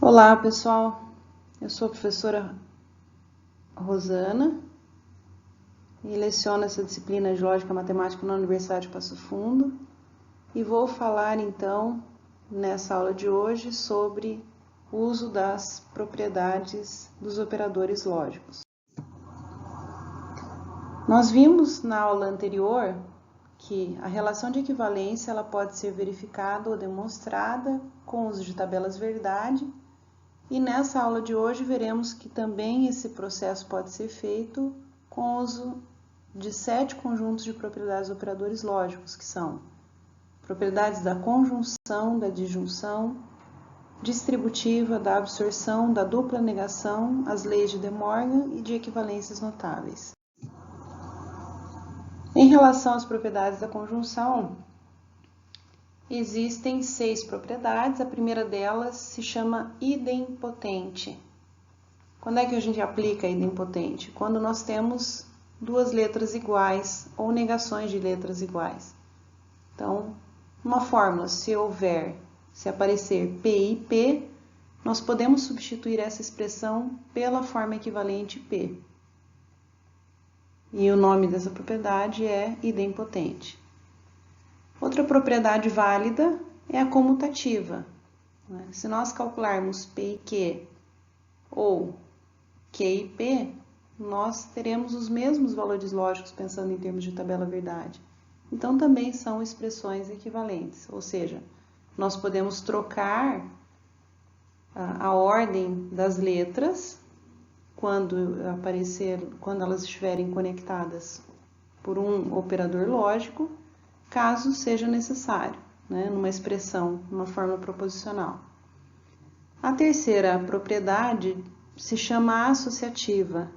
Olá, pessoal. Eu sou a professora Rosana e leciono essa disciplina de Lógica Matemática na Universidade de Passo Fundo e vou falar, então, nessa aula de hoje sobre o uso das propriedades dos operadores lógicos. Nós vimos na aula anterior que a relação de equivalência ela pode ser verificada ou demonstrada com o uso de tabelas verdade. E nessa aula de hoje veremos que também esse processo pode ser feito com o uso de 7 conjuntos de propriedades dos operadores lógicos, que são propriedades da conjunção, da disjunção, distributiva, da absorção, da dupla negação, as leis de De Morgan e de equivalências notáveis. Em relação às propriedades da conjunção, existem 6 propriedades, a primeira delas se chama idempotente. Quando é que a gente aplica a idempotente? Quando nós temos duas letras iguais ou negações de letras iguais. Então, uma fórmula, se aparecer P e P, nós podemos substituir essa expressão pela forma equivalente P. E o nome dessa propriedade é idempotente. Outra propriedade válida é a comutativa. Se nós calcularmos P e Q ou Q e P, nós teremos os mesmos valores lógicos pensando em termos de tabela verdade. Então, também são expressões equivalentes, ou seja, nós podemos trocar a ordem das letras quando elas estiverem conectadas por um operador lógico, caso seja necessário, numa expressão, numa forma proposicional. A terceira propriedade se chama associativa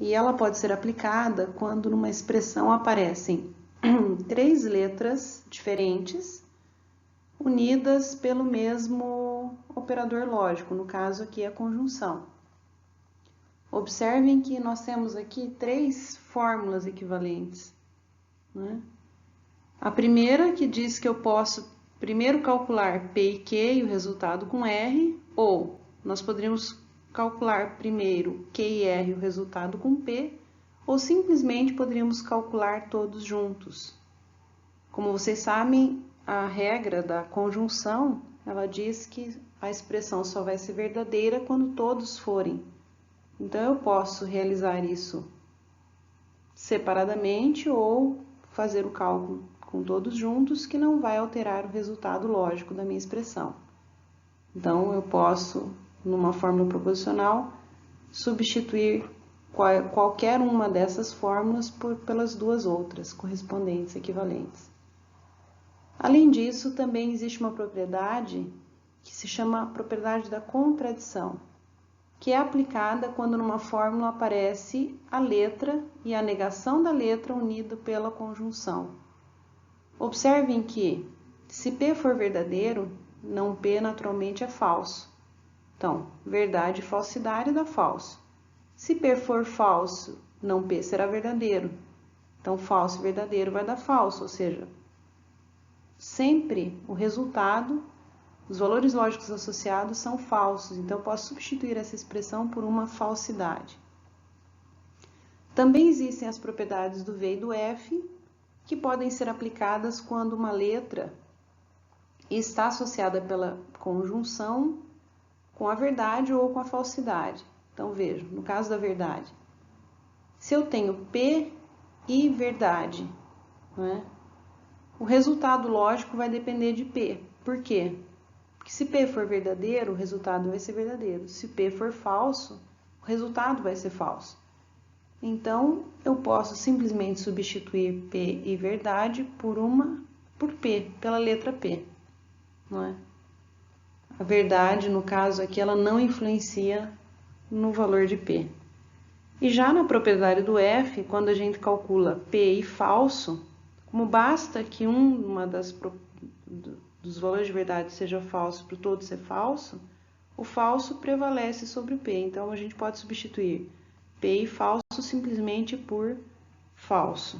e ela pode ser aplicada quando numa expressão aparecem 3 letras diferentes unidas pelo mesmo operador lógico, no caso aqui a conjunção. Observem que nós temos aqui 3 fórmulas equivalentes. A primeira que diz que eu posso primeiro calcular P e Q e o resultado com R, ou nós poderíamos calcular primeiro Q e R e o resultado com P, ou simplesmente poderíamos calcular todos juntos. Como vocês sabem, a regra da conjunção, ela diz que a expressão só vai ser verdadeira quando todos forem. Então, eu posso realizar isso separadamente ou fazer o cálculo com todos juntos, que não vai alterar o resultado lógico da minha expressão. Então, eu posso, numa fórmula proposicional, substituir qualquer uma dessas fórmulas pelas duas outras correspondentes, equivalentes. Além disso, também existe uma propriedade que se chama propriedade da contradição, que é aplicada quando numa fórmula aparece a letra e a negação da letra unida pela conjunção. Observem que, se P for verdadeiro, não P naturalmente é falso. Então, verdade e falsidade dá falso. Se P for falso, não P será verdadeiro. Então, falso e verdadeiro vai dar falso, ou seja, sempre o resultado, os valores lógicos associados são falsos. Então, eu posso substituir essa expressão por uma falsidade. Também existem as propriedades do V e do F, que podem ser aplicadas quando uma letra está associada pela conjunção com a verdade ou com a falsidade. Então, vejam, no caso da verdade, se eu tenho P e verdade, o resultado lógico vai depender de P. Por quê? Porque se P for verdadeiro, o resultado vai ser verdadeiro. Se P for falso, o resultado vai ser falso. Então, eu posso simplesmente substituir P e verdade por P, pela letra P. A verdade, no caso aqui, ela não influencia no valor de P. E já na propriedade do F, quando a gente calcula P e falso, como basta que dos valores de verdade seja falso para o todo ser falso, o falso prevalece sobre o P. Então, a gente pode substituir P e falso simplesmente por falso.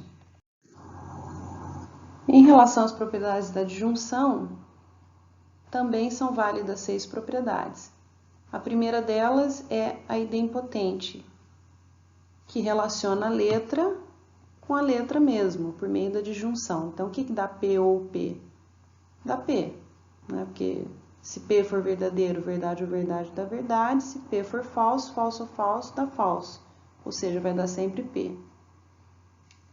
Em relação às propriedades da disjunção, também são válidas 6 propriedades. A primeira delas é a idempotente, que relaciona a letra com a letra mesmo, por meio da disjunção. Então, o que dá P ou P? Dá P, né? Porque se P for verdadeiro, verdade ou verdade dá verdade. Se P for falso, falso ou falso, dá falso. Ou seja, vai dar sempre P.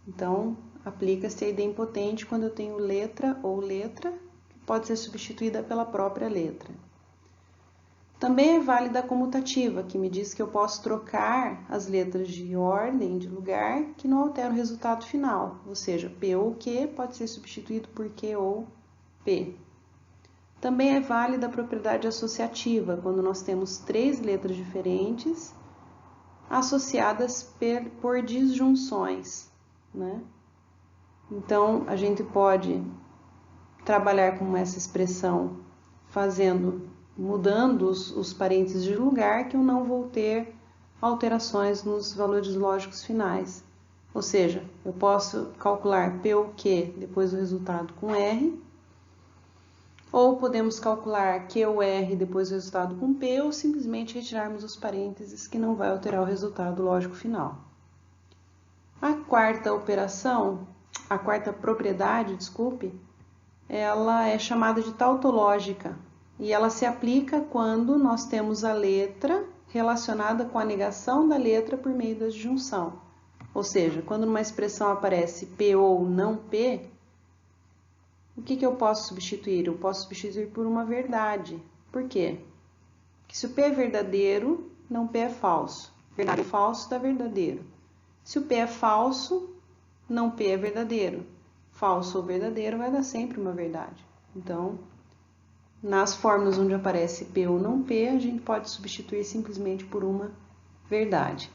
Então, aplica-se a idempotente quando eu tenho letra ou letra, que pode ser substituída pela própria letra. Também é válida a comutativa, que me diz que eu posso trocar as letras de ordem, de lugar, que não altera o resultado final. Ou seja, P ou Q pode ser substituído por Q ou P. Também é válida a propriedade associativa, quando nós temos três letras diferentes associadas por disjunções, né? Então, a gente pode trabalhar com essa expressão mudando os parênteses de lugar, que eu não vou ter alterações nos valores lógicos finais. Ou seja, eu posso calcular P ou Q depois do resultado com R, ou podemos calcular Q ou R depois do resultado com P, ou simplesmente retirarmos os parênteses, que não vai alterar o resultado lógico final. A quarta propriedade, ela é chamada de tautológica e ela se aplica quando nós temos a letra relacionada com a negação da letra por meio da disjunção. Ou seja, quando numa expressão aparece P ou não P, o que eu posso substituir? Eu posso substituir por uma verdade. Por quê? Porque se o P é verdadeiro, não P é falso. Verdade ou falso dá verdadeiro. Se o P é falso, não P é verdadeiro. Falso ou verdadeiro vai dar sempre uma verdade. Então, nas fórmulas onde aparece P ou não P, a gente pode substituir simplesmente por uma verdade.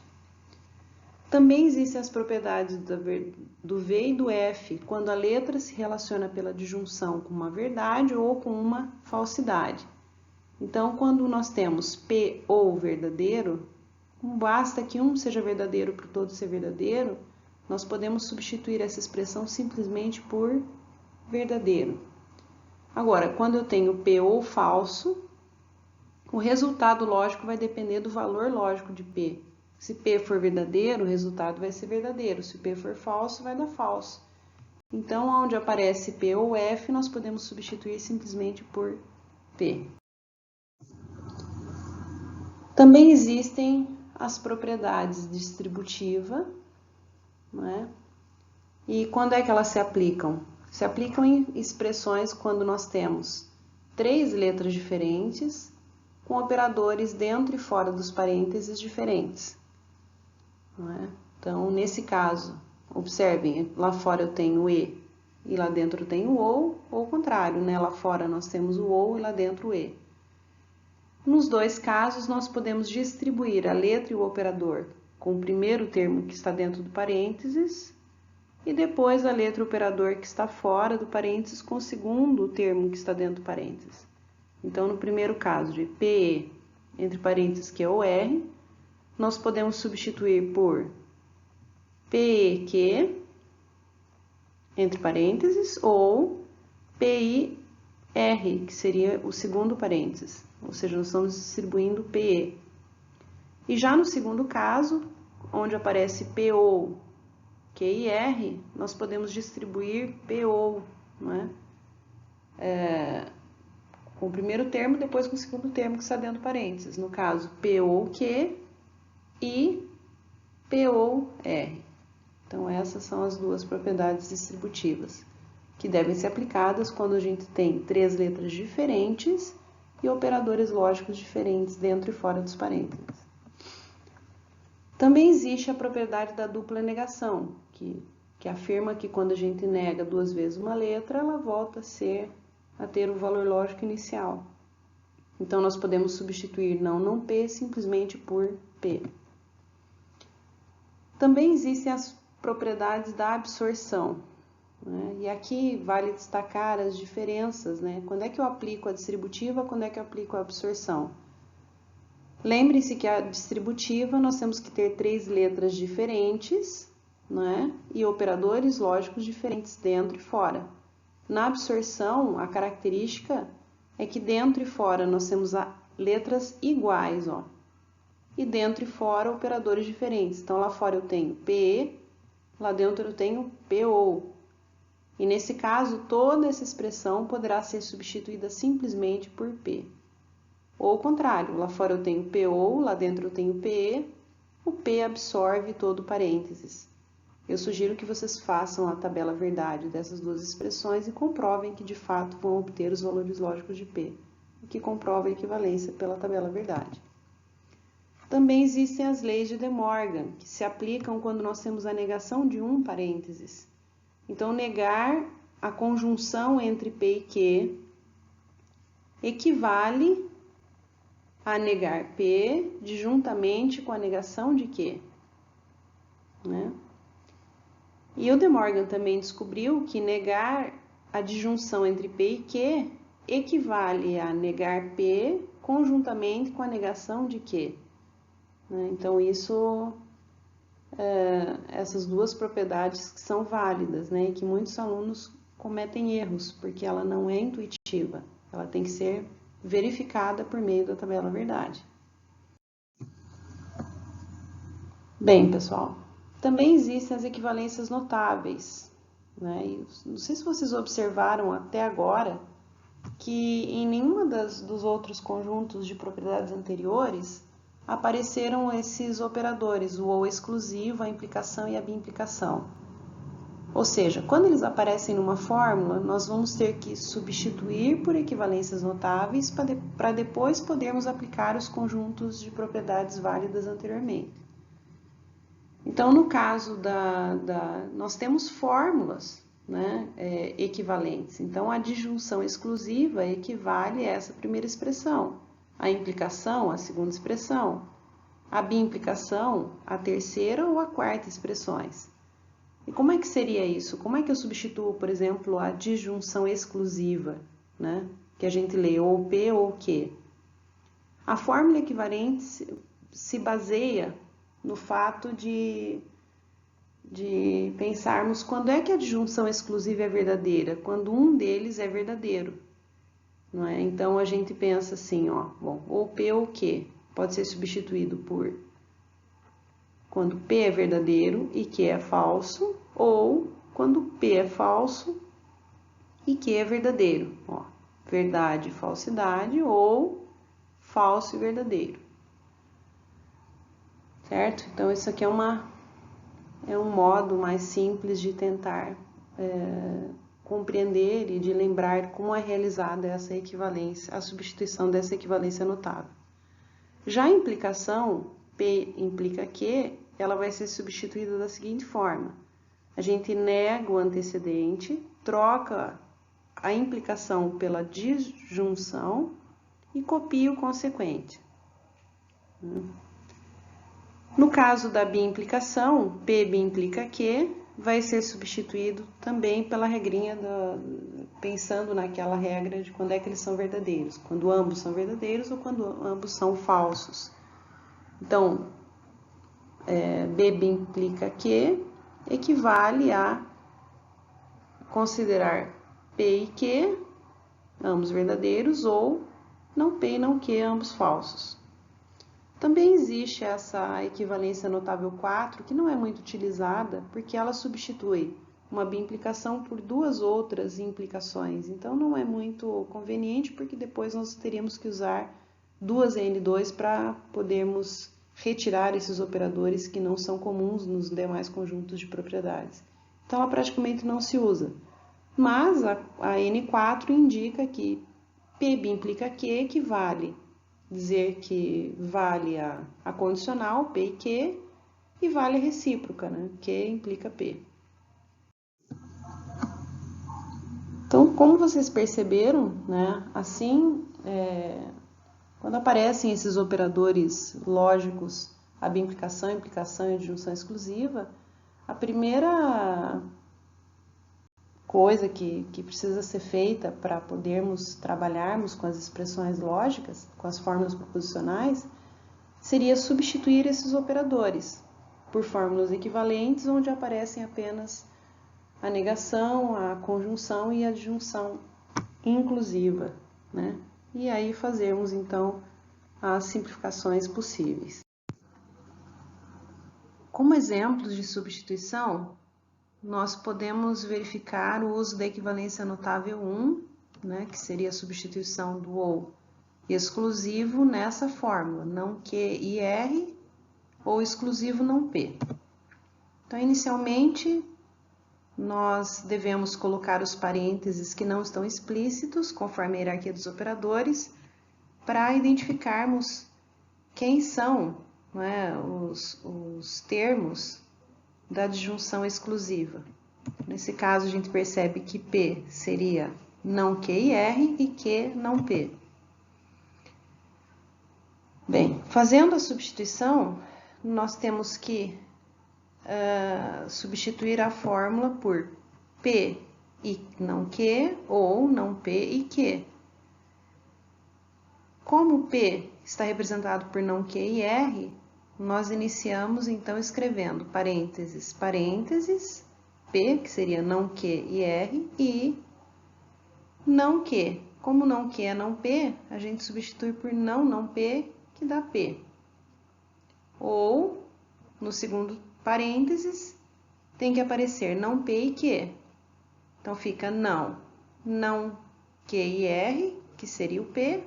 Também existem as propriedades do V e do F, quando a letra se relaciona pela disjunção com uma verdade ou com uma falsidade. Então, quando nós temos P ou verdadeiro, basta que um seja verdadeiro para o todo ser verdadeiro, nós podemos substituir essa expressão simplesmente por verdadeiro. Agora, quando eu tenho P ou falso, o resultado lógico vai depender do valor lógico de P. Se P for verdadeiro, o resultado vai ser verdadeiro. Se P for falso, vai dar falso. Então, onde aparece P ou F, nós podemos substituir simplesmente por P. Também existem as propriedades distributiva, né? E quando é que elas se aplicam? Se aplicam em expressões quando nós temos três letras diferentes, com operadores dentro e fora dos parênteses diferentes. Não é? Então, nesse caso, observem, lá fora eu tenho E e lá dentro eu tenho ou o contrário, né? Lá fora nós temos o ou e lá dentro o E. Nos dois casos, nós podemos distribuir a letra e o operador com o primeiro termo que está dentro do parênteses e depois a letra e o operador que está fora do parênteses com o segundo termo que está dentro do parênteses. Então, no primeiro caso de PE, entre parênteses que é o R, nós podemos substituir por PEQ, entre parênteses, ou PIR, que seria o segundo parênteses. Ou seja, nós estamos distribuindo PE. E já no segundo caso, onde aparece PO, QIR, nós podemos distribuir PO, não é? Com o primeiro termo, depois com o segundo termo que está dentro do parênteses. No caso, POQ e POR. Então, essas são as duas propriedades distributivas, que devem ser aplicadas quando a gente tem três letras diferentes e operadores lógicos diferentes dentro e fora dos parênteses. Também existe a propriedade da dupla negação, que afirma que quando a gente nega duas vezes uma letra, ela volta a ter o valor lógico inicial. Então, nós podemos substituir não P simplesmente por P. Também existem as propriedades da absorção, né? E aqui vale destacar as diferenças, né? Quando é que eu aplico a distributiva, quando é que eu aplico a absorção? Lembre-se que a distributiva nós temos que ter três letras diferentes, né? E operadores lógicos diferentes dentro e fora. Na absorção, a característica é que dentro e fora nós temos letras iguais, ó. E dentro e fora operadores diferentes. Então, lá fora eu tenho PE, lá dentro eu tenho PO. E nesse caso, toda essa expressão poderá ser substituída simplesmente por P. Ou ao contrário, lá fora eu tenho PO, lá dentro eu tenho PE, o P absorve todo o parênteses. Eu sugiro que vocês façam a tabela verdade dessas duas expressões e comprovem que de fato vão obter os valores lógicos de P, o que comprova a equivalência pela tabela verdade. Também existem as leis de De Morgan, que se aplicam quando nós temos a negação de um parênteses. Então, negar a conjunção entre P e Q equivale a negar P disjuntamente com a negação de Q, né? E o De Morgan também descobriu que negar a disjunção entre P e Q equivale a negar P conjuntamente com a negação de Q. Então, essas duas propriedades que são válidas, né? E que muitos alunos cometem erros, porque ela não é intuitiva. Ela tem que ser verificada por meio da tabela verdade. Bem, pessoal, também existem as equivalências notáveis, né? E não sei se vocês observaram até agora que em nenhuma dos outros conjuntos de propriedades anteriores apareceram esses operadores, o ou exclusivo, a implicação e a bimplicação. Ou seja, quando eles aparecem numa fórmula, nós vamos ter que substituir por equivalências notáveis para depois podermos aplicar os conjuntos de propriedades válidas anteriormente. Então, no caso nós temos fórmulas, né, equivalentes. Então, a disjunção exclusiva equivale a essa primeira expressão. A implicação, a segunda expressão. A bimplicação, a terceira ou a quarta expressões. E como é que seria isso? Como é que eu substituo, por exemplo, a disjunção exclusiva, né? Que a gente lê ou P ou Q? A fórmula equivalente se baseia no fato de pensarmos quando é que a disjunção exclusiva é verdadeira, quando um deles é verdadeiro. Não é? Então, a gente pensa assim, ó, bom, ou P ou Q pode ser substituído por quando P é verdadeiro e Q é falso, ou quando P é falso e Q é verdadeiro. Ó, verdade e falsidade, ou falso e verdadeiro. Certo? Então, isso aqui é um modo mais simples de tentar compreender e de lembrar como é realizada essa equivalência, a substituição dessa equivalência notável. Já a implicação, P implica Q, ela vai ser substituída da seguinte forma. A gente nega o antecedente, troca a implicação pela disjunção e copia o consequente. No caso da bimplicação, P implica Q, vai ser substituído também pela regrinha, pensando naquela regra de quando é que eles são verdadeiros. Quando ambos são verdadeiros ou quando ambos são falsos. Então, B implica Q equivale a considerar P e Q, ambos verdadeiros, ou não P e não Q, ambos falsos. Também existe essa equivalência notável 4, que não é muito utilizada, porque ela substitui uma bimplicação por duas outras implicações. Então, não é muito conveniente, porque depois nós teríamos que usar duas N2 para podermos retirar esses operadores que não são comuns nos demais conjuntos de propriedades. Então, ela praticamente não se usa. Mas a N4 indica que P implica Q equivale dizer que vale a condicional, P e Q, e vale a recíproca, né? Q implica P. Então, como vocês perceberam, né? Assim, quando aparecem esses operadores lógicos, a bimplicação, implicação e disjunção exclusiva, a primeira coisa que precisa ser feita para podermos trabalharmos com as expressões lógicas, com as fórmulas proposicionais, seria substituir esses operadores por fórmulas equivalentes, onde aparecem apenas a negação, a conjunção e a disjunção inclusiva, né? e aí fazermos então as simplificações possíveis. Como exemplos de substituição, nós podemos verificar o uso da equivalência notável 1, né, que seria a substituição do ou exclusivo nessa fórmula, não que IR ou exclusivo não P. Então, inicialmente, nós devemos colocar os parênteses que não estão explícitos, conforme a hierarquia dos operadores, para identificarmos quem são, né, os termos da disjunção exclusiva. Nesse caso, a gente percebe que P seria não Q e R e Q não P. Bem, fazendo a substituição, nós temos que substituir a fórmula por P e não Q ou não P e Q. Como P está representado por não Q e R, nós iniciamos então escrevendo parênteses, parênteses, P, que seria não Q e R, e não Q. Como não Q é não P, a gente substitui por não P, que dá P. Ou, no segundo parênteses, tem que aparecer não P e Q. Então, fica não Q e R, que seria o P,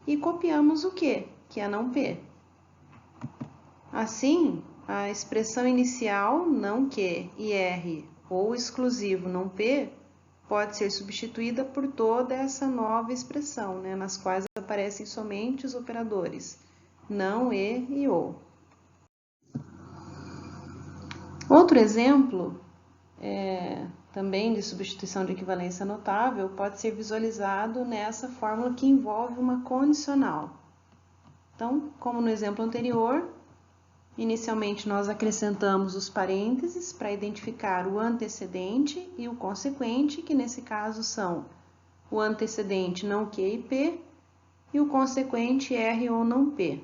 e copiamos o Q, que é não P. Assim, a expressão inicial, não Q e R, ou exclusivo não P, pode ser substituída por toda essa nova expressão, né, nas quais aparecem somente os operadores não, e ou. Outro exemplo, também de substituição de equivalência notável, pode ser visualizado nessa fórmula que envolve uma condicional. Então, como no exemplo anterior, inicialmente nós acrescentamos os parênteses para identificar o antecedente e o consequente, que nesse caso são o antecedente não Q e P e o consequente R ou não P.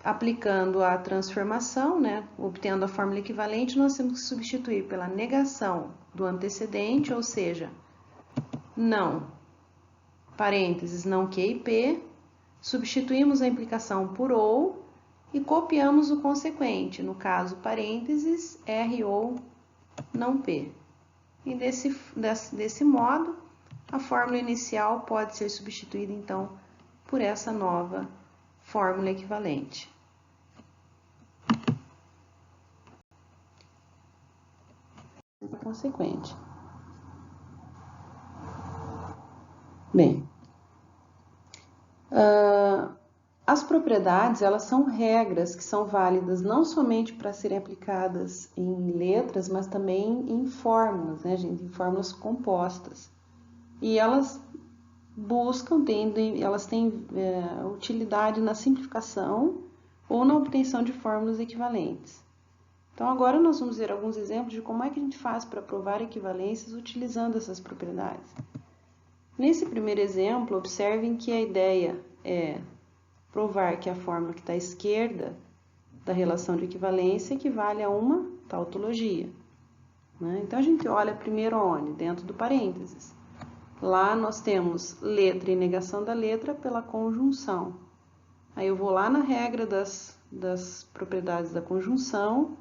Aplicando a transformação, né, obtendo a fórmula equivalente, nós temos que substituir pela negação do antecedente, ou seja, não, parênteses, não Q e P, substituímos a implicação por ou e copiamos o consequente, no caso, parênteses, R ou não P. E desse modo, a fórmula inicial pode ser substituída, então, por essa nova fórmula equivalente. Consequente. Bem, as propriedades, elas são regras que são válidas não somente para serem aplicadas em letras, mas também em fórmulas, né, gente, em fórmulas compostas. E elas elas têm utilidade na simplificação ou na obtenção de fórmulas equivalentes. Então, agora nós vamos ver alguns exemplos de como é que a gente faz para provar equivalências utilizando essas propriedades. Nesse primeiro exemplo, observem que a ideia é provar que a fórmula que está à esquerda da relação de equivalência equivale a uma tautologia, né? Então, a gente olha primeiro onde? Dentro do parênteses. Lá nós temos letra e negação da letra pela conjunção. Aí eu vou lá na regra das propriedades da conjunção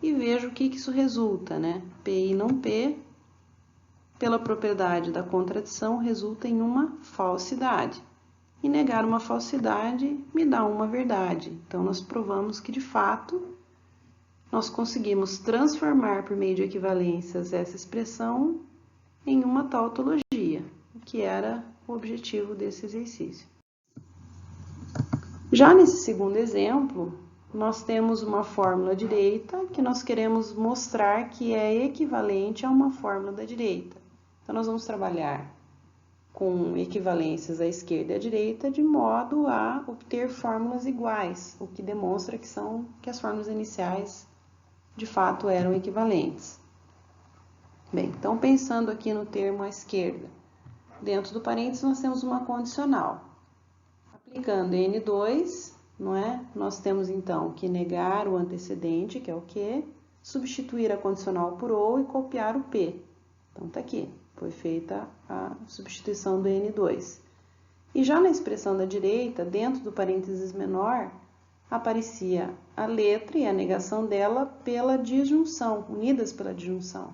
e vejo o que isso resulta, né? P e não P, pela propriedade da contradição, resulta em uma falsidade. E negar uma falsidade me dá uma verdade. Então, nós provamos que, de fato, nós conseguimos transformar por meio de equivalências essa expressão em uma tautologia, que era o objetivo desse exercício. Já nesse segundo exemplo, nós temos uma fórmula direita que nós queremos mostrar que é equivalente a uma fórmula da direita. Então, nós vamos trabalhar com equivalências à esquerda e à direita de modo a obter fórmulas iguais, o que demonstra que as fórmulas iniciais de fato eram equivalentes. Bem, então pensando aqui no termo à esquerda, dentro do parênteses nós temos uma condicional. Aplicando N2, não é? Nós temos então que negar o antecedente, que é o Q, substituir a condicional por ou e copiar o P. Então, tá aqui. Foi feita a substituição do N2. E já na expressão da direita, dentro do parênteses menor, aparecia a letra e a negação dela pela disjunção, unidas pela disjunção.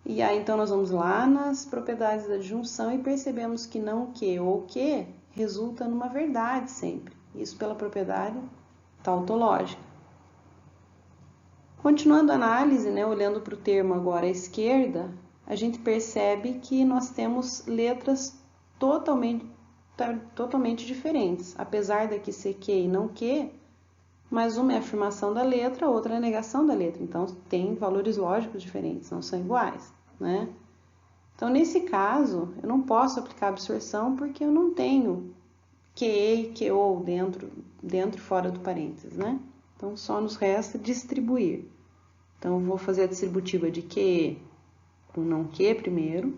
E aí, então, nós vamos lá nas propriedades da disjunção e percebemos que não que ou que resulta numa verdade sempre. Isso pela propriedade tautológica. Continuando a análise, né, olhando para o termo agora à esquerda, a gente percebe que nós temos letras totalmente diferentes. Apesar daqui ser que e não que, mas uma é a afirmação da letra, outra é a negação da letra. Então, tem valores lógicos diferentes, não são iguais, né? Então, nesse caso, eu não posso aplicar absorção porque eu não tenho que e que ou dentro e fora do parênteses, né? Então, só nos resta distribuir. Então, eu vou fazer a distributiva de que com não que primeiro,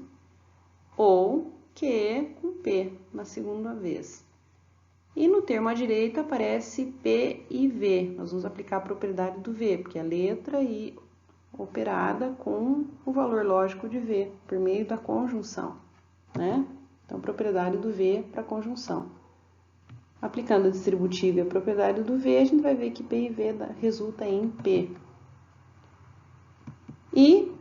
ou que com p na segunda vez. E no termo à direita aparece P e V. Nós vamos aplicar a propriedade do V, porque é a letra e operada com o valor lógico de V, por meio da conjunção, né? Então, propriedade do V para conjunção. Aplicando a distributiva e a propriedade do V, a gente vai ver que P e V resulta em P. E,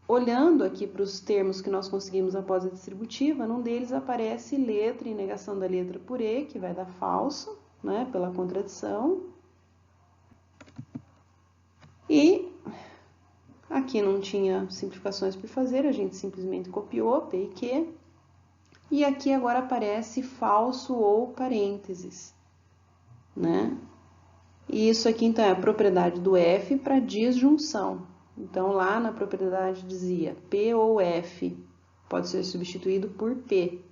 olhando aqui para os termos que nós conseguimos após a distributiva, num deles aparece letra e negação da letra por E, que vai dar falso, né, pela contradição. E aqui não tinha simplificações por fazer, a gente simplesmente copiou P e Q. E aqui agora aparece falso ou parênteses, né? E isso aqui, então, é a propriedade do F para disjunção. Então, lá na propriedade dizia P ou F pode ser substituído por P.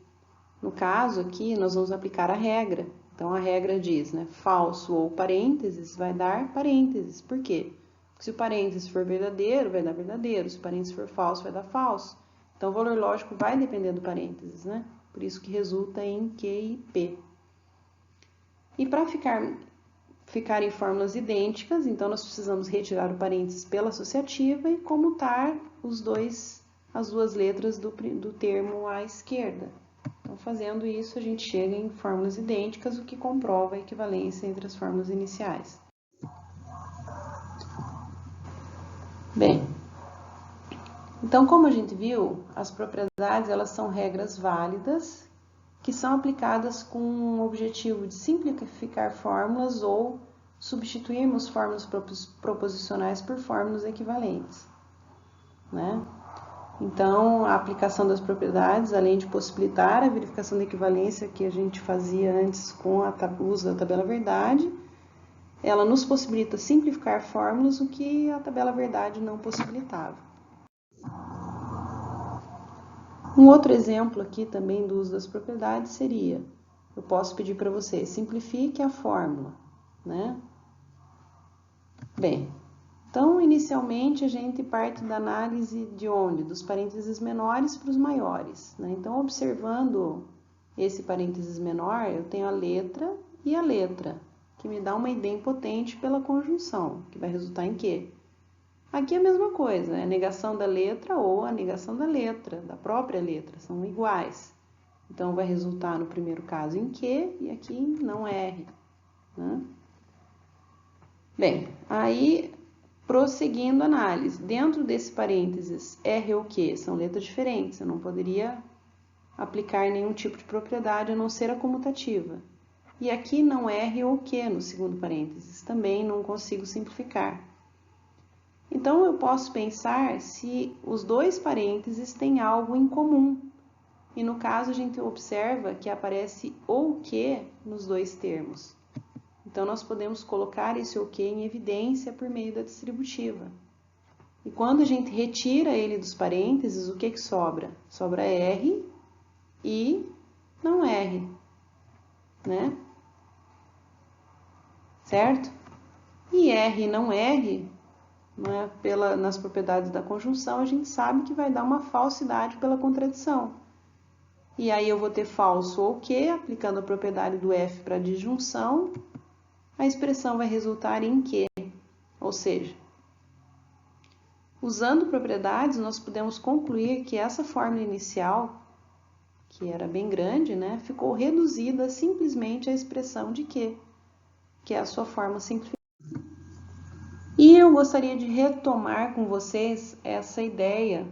No caso aqui, nós vamos aplicar a regra. Então, a regra diz, né, falso ou parênteses vai dar parênteses. Por quê? Porque se o parênteses for verdadeiro, vai dar verdadeiro. Se o parênteses for falso, vai dar falso. Então, o valor lógico vai depender do parênteses, né? Por isso que resulta em Q e P. E para ficarem fórmulas idênticas, então nós precisamos retirar o parênteses pela associativa e comutar as duas letras do termo à esquerda. Então, fazendo isso, a gente chega em fórmulas idênticas, o que comprova a equivalência entre as fórmulas iniciais. Bem, então, como a gente viu, as propriedades elas são regras válidas que são aplicadas com o objetivo de simplificar fórmulas ou substituirmos fórmulas proposicionais por fórmulas equivalentes, né? Então, a aplicação das propriedades, além de possibilitar a verificação da equivalência que a gente fazia antes com o uso da tabela verdade, ela nos possibilita simplificar fórmulas, o que a tabela verdade não possibilitava. Um outro exemplo aqui também do uso das propriedades seria, eu posso pedir para você, simplifique a fórmula, né? Bem, então, inicialmente, a gente parte da análise de onde? Dos parênteses menores para os maiores, né? Então, observando esse parênteses menor, eu tenho a letra e a letra, que me dá uma idempotente pela conjunção, que vai resultar em quê? Aqui é a mesma coisa, né? A negação da letra ou a negação da letra, da própria letra, são iguais. Então, vai resultar no primeiro caso em Q e aqui em não R, né? Bem, aí, prosseguindo a análise, dentro desse parênteses R ou Q são letras diferentes, eu não poderia aplicar nenhum tipo de propriedade a não ser a comutativa. E aqui não R ou Q no segundo parênteses, também não consigo simplificar. Então, eu posso pensar se os dois parênteses têm algo em comum. E no caso, a gente observa que aparece ou que nos dois termos. Então, nós podemos colocar esse ou que em evidência por meio da distributiva. E quando a gente retira ele dos parênteses, o que sobra? Sobra R e não R, né? Certo? E R e não R... Né, nas propriedades da conjunção, a gente sabe que vai dar uma falsidade pela contradição. E aí eu vou ter falso ou que, aplicando a propriedade do F para disjunção, a expressão vai resultar em que, ou seja, Usando propriedades, nós podemos concluir que essa fórmula inicial, que era bem grande, né, ficou reduzida simplesmente à expressão de Q, que é a sua forma simplificada. E eu gostaria de retomar com vocês essa ideia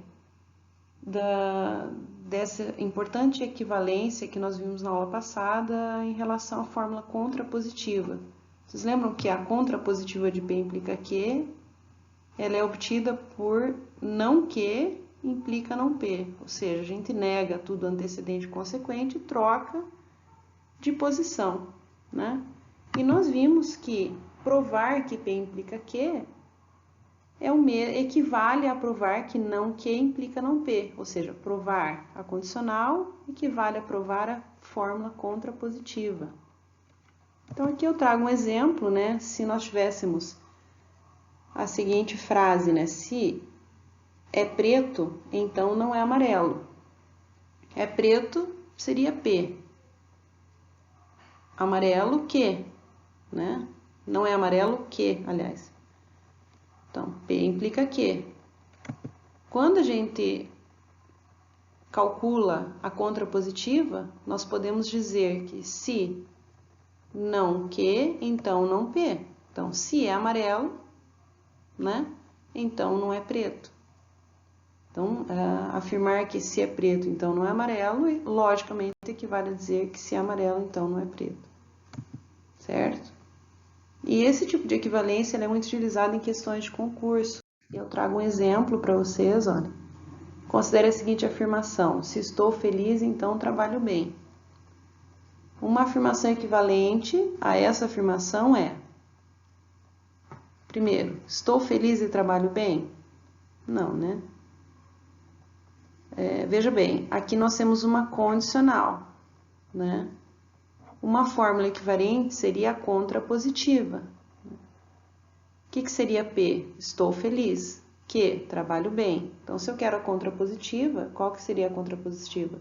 dessa importante equivalência que nós vimos na aula passada em relação à fórmula contrapositiva. Vocês lembram que a contrapositiva de P implica Q, ela é obtida por não Q implica não P, ou seja, a gente nega tudo antecedente e consequente e troca de posição, né? E nós vimos que provar que P implica Q equivale a provar que não Q implica não P, ou seja, provar a condicional equivale a provar a fórmula contrapositiva. Então aqui eu trago um exemplo, né? Se nós tivéssemos a seguinte frase, né? Se é preto, então não é amarelo. É preto, seria P. Amarelo, Q, né? Não é amarelo, Q, aliás. Então, P implica Q. Quando a gente calcula a contrapositiva, nós podemos dizer que se não Q, então não P. Então, se é amarelo, né? Então não é preto. Então, afirmar que se é preto, então não é amarelo, logicamente equivale a dizer que se é amarelo, então não é preto. Certo? E esse tipo de equivalência é muito utilizado em questões de concurso. Eu trago um exemplo para vocês, olha. Considere a seguinte afirmação: se estou feliz, então trabalho bem. Uma afirmação equivalente a essa afirmação é: primeiro, estou feliz e trabalho bem? Não, né? Veja bem, aqui nós temos uma condicional, né? Uma fórmula equivalente seria a contrapositiva. O que seria P? Estou feliz. Q? Trabalho bem. Então, se eu quero a contrapositiva, qual que seria a contrapositiva?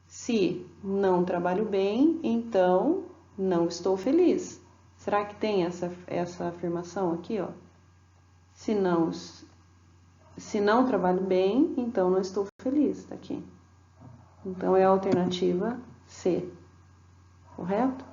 Se não trabalho bem, então não estou feliz. Será que tem essa afirmação aqui, ó? Se não trabalho bem, então não estou feliz, tá aqui. Então, é a alternativa C, correto?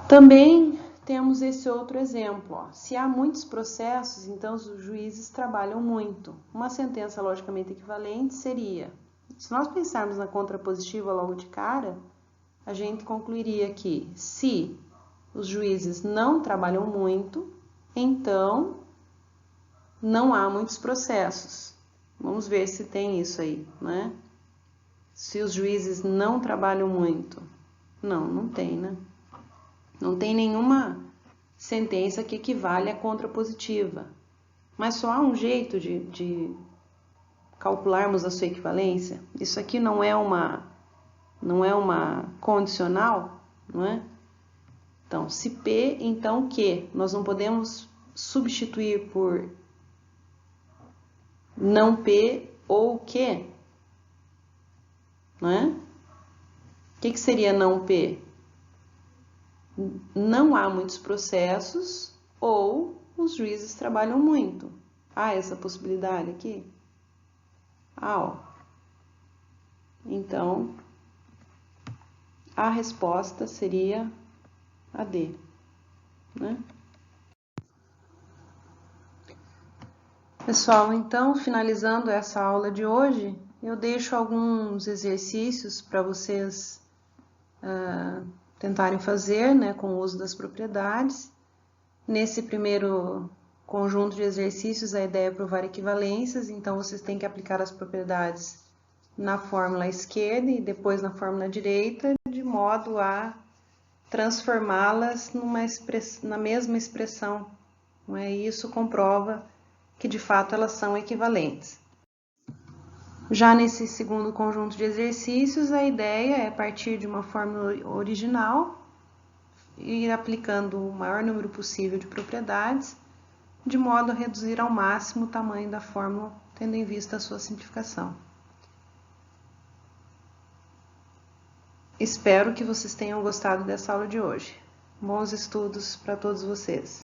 Também temos esse outro exemplo, ó. Se há muitos processos, então os juízes trabalham muito. Uma sentença logicamente equivalente seria, se nós pensarmos na contrapositiva logo de cara, a gente concluiria que se os juízes não trabalham muito, então não há muitos processos. Vamos ver se tem isso aí, né? Se os juízes não trabalham muito. Não tem, né? Não tem nenhuma sentença que equivale à contrapositiva. Mas só há um jeito de calcularmos a sua equivalência. Isso aqui não é uma condicional, não é? Então, se P, então Q. Nós não podemos substituir por não P ou Q, não é? O que seria não P? Não há muitos processos ou os juízes trabalham muito. Há essa possibilidade aqui? Ó. Então, a resposta seria a D, né? Pessoal, então, finalizando essa aula de hoje, eu deixo alguns exercícios para vocês tentarem fazer, né, com o uso das propriedades. Nesse primeiro conjunto de exercícios, a ideia é provar equivalências, então vocês têm que aplicar as propriedades na fórmula esquerda e depois na fórmula direita, de modo a transformá-las na mesma expressão. Não é? Isso comprova que de fato elas são equivalentes. Já nesse segundo conjunto de exercícios, a ideia é partir de uma fórmula original e ir aplicando o maior número possível de propriedades, de modo a reduzir ao máximo o tamanho da fórmula, tendo em vista a sua simplificação. Espero que vocês tenham gostado dessa aula de hoje. Bons estudos para todos vocês!